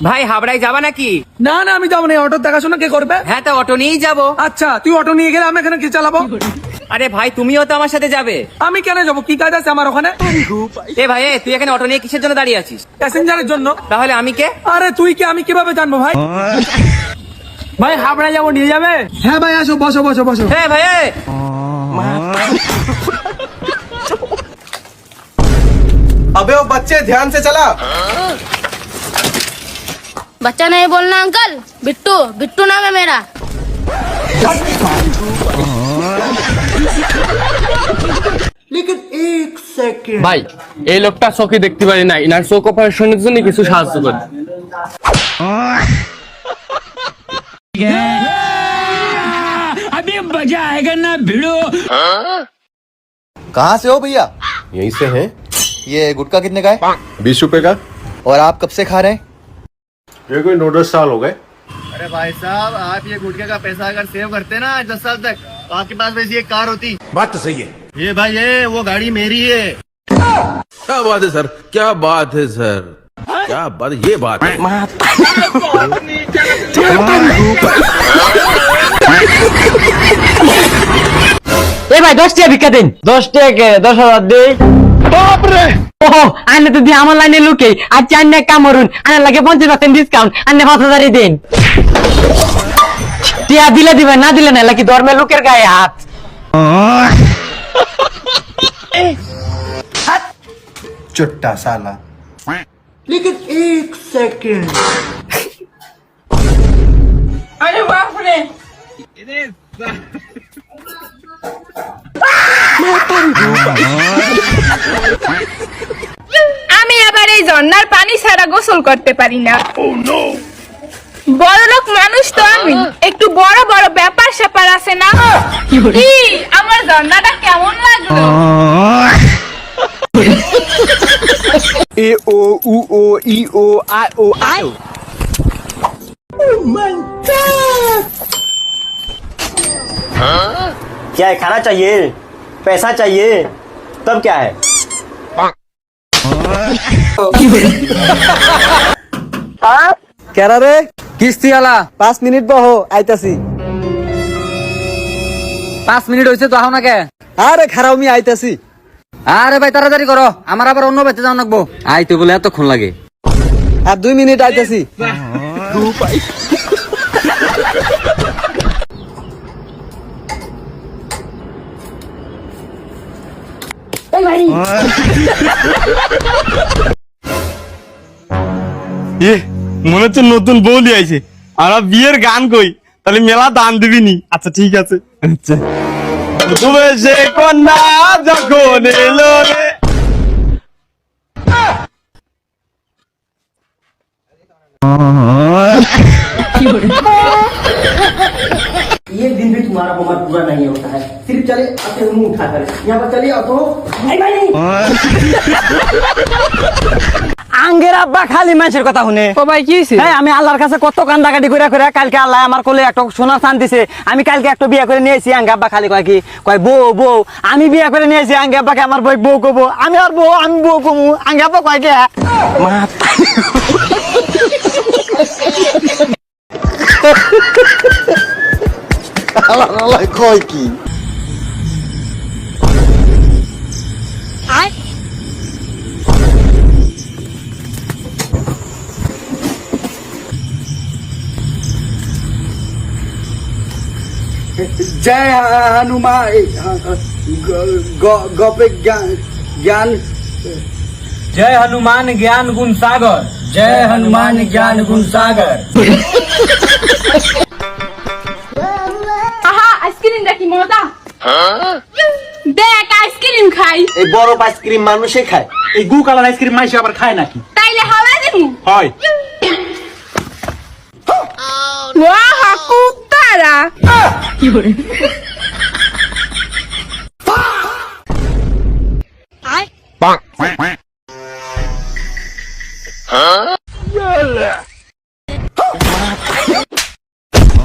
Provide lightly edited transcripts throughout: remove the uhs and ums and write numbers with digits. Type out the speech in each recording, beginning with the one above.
ভাই হাবড়ায় যাবা নাকি? না না আমি যাবো না, অটোর দেখাশোনা কে করবে? হ্যাঁ তো অটো নিয়েই যাবো। আচ্ছা তুই অটো নিয়ে গেলে আমি এখানে কি চালাবো? আরে ভাই তুমিও তো আমার সাথে যাবে। আমি কেন যাবো, কি কাজ আছে আমার ওখানে? এ ভাই তুই এখানে অটো নিয়ে কিসের জন্য দাঁড়িয়ে আছিস? প্যাসেঞ্জারের জন্য। তাহলে আমি কে? আরে তুই কে আমি কিভাবে জানবো ভাই? ভাই হাবড়া যাবো, নিয়ে যাবে? হ্যাঁ ভাই আসো, বসো বসো বসো। হ্যাঁ ভাই अबे वो बच्चे ध्यान से चला। बच्चा नहीं बोलना अंकल, बिट्टू बिट्टू नाम है मेरा। लेकिन एक सेकंड ভাই এই লোকটা চোখে দেখতে পারি না, ইনার চোখ অপারেশনের জন্য কিছু সাহায্য করেন। अभी मजा आएगा ना भिड़ो। कहाँ से हो भैया? यहीं से हैं। ये गुटखा कितने का है? 20 रुपए का। और आप कब से खा रहे हैं? ये कोई 9-10 साल हो गए। अरे भाई साहब, आप ये गुटखे का पैसा अगर सेव करते ना 10 साल तक, तो आपके पास वैसी एक कार होती। बात तो सही है। ये भाई ये वो गाड़ी मेरी है। क्या बात है सर, क्या बात है सर, क्या बात, ये बात है। এ ভাই 10 টাকা ভিক্ষা দিন। 10 টাকা 10,000 দেই। বাপ রে ও আইনে তো দি আমার লাইনে লুকে আর চাইনে কামরুন আইনে লাগে 50% ডিসকাউন্ট আইনে 5000 দেন। টিয়া দিলে দিবেন, না দিলে না লাগি ধর্মে লোকের গায়ে হাত। चुट्टा साला। लेकिन एक सेकंड আরে বাপ রে আমি আবার এই ঝর্ণার পানি ছাড়া গোসল করতে পারি না। বড়লোক মানুষ তো আমি, একটু বড় বড় ব্যাপার স্যাপার আছে না? কি আমার ঝর্ণাটা কেমন লাগলো? ए ओ उ ओ ई ओ आई ओ आई। क्या है, खाना चाहिए, पैसा चाहिए, तब क्या है? কেরা রে? কিস্তি আলা 5 মিনিট বহো, আইতাছি। 5 মিনিট হইছে তো আও না কে? আরে খারাও আমি আইতাছি। আরে ভাই তাড়াতাড়ি করো, আমার আবার অন্য বেঁচে যাও লাগবো। আইতে বলে এতক্ষণ লাগে। আর 2 মিনিট আইতাছি। মনে হচ্ছে নতুন বউ নিয়ে আইছে, আর বিয়ের গান কই, তাহলে মেলা দান দিবি নি? আচ্ছা ঠিক আছে। আচ্ছা তুমি সে কন্যা যখন এলো রে। एक दिन भी तुम्हारा होमवर्क पूरा नहीं होता है, सिर्फ चले आते मुंह उठाकर यहाँ पर चलिए तो भाई भाई আঙ্গের আব্বা খালি মানুষের কথা শুনে। ও ভাই কি হইছে? এই আমি আল্লাহর কাছে কত কান্দাকাটি করে করে কালকে আল্লাহ আমার কোলে একটা সোনার চাঁদ দিছে। আমি কালকে একটা বিয়ে করে নিয়েছি, আঙ্গে আব্বা খালি কয় কি কয় বউ বউ। আমি বিয়ে করে নিয়েছি, আঙ্গে আব্বাকে আমার বই বউ কবো। আমি আর বউ আমি বউ কমু, আঙ্গে আব্বা কয় কে কয় কি? जय हनुमान गपे ज्ञान। जय हनुमान ज्ञान गुण सागर, जय हनुमान ज्ञान गुण सागर। আহা আইসক্রিমটা কি মজা! দেখ আইসক্রিম খাই। এই বরফ আইসক্রিম মানুষে খায়, এই গু কালার আইসক্রিম মাইসে আবার খায় নাকি? তাইলে হাওয়া দিমু। হয় ওয়াহ কুত্তারা!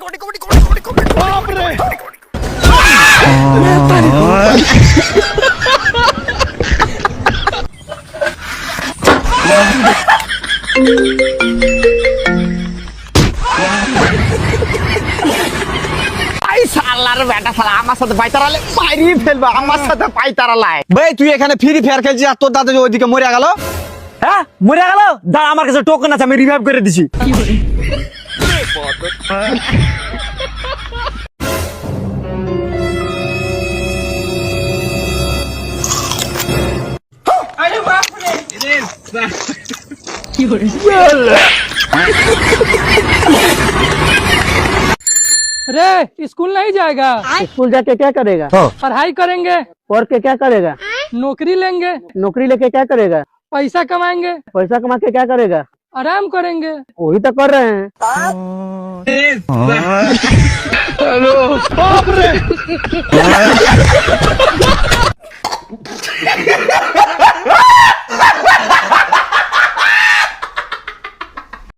এই শালার বেটা শালা আমার সাথে পাইতারালে মারি ফেলবো আমার সাথে পাইতারালায়। ভাই তুই এখানে ফ্রি ফায়ার খেলছিস আর তোর দাদা যে ওইদিকে মরে গেল। হ্যাঁ মরে গেল, দাঁড়া আমার কাছে টোকেন আছে, আমি রিভাইভ করে দিছি। अरे स्कूल नहीं जाएगा, स्कूल जाके क्या करेगा? पढ़ाई करेंगे, और के क्या करेगा? नौकरी लेंगे, नौकरी लेके क्या करेगा? पैसा कमाएंगे, पैसा कमा के क्या करेगा? आराम करेंगे। वही तो कर रहे हैं। हेलो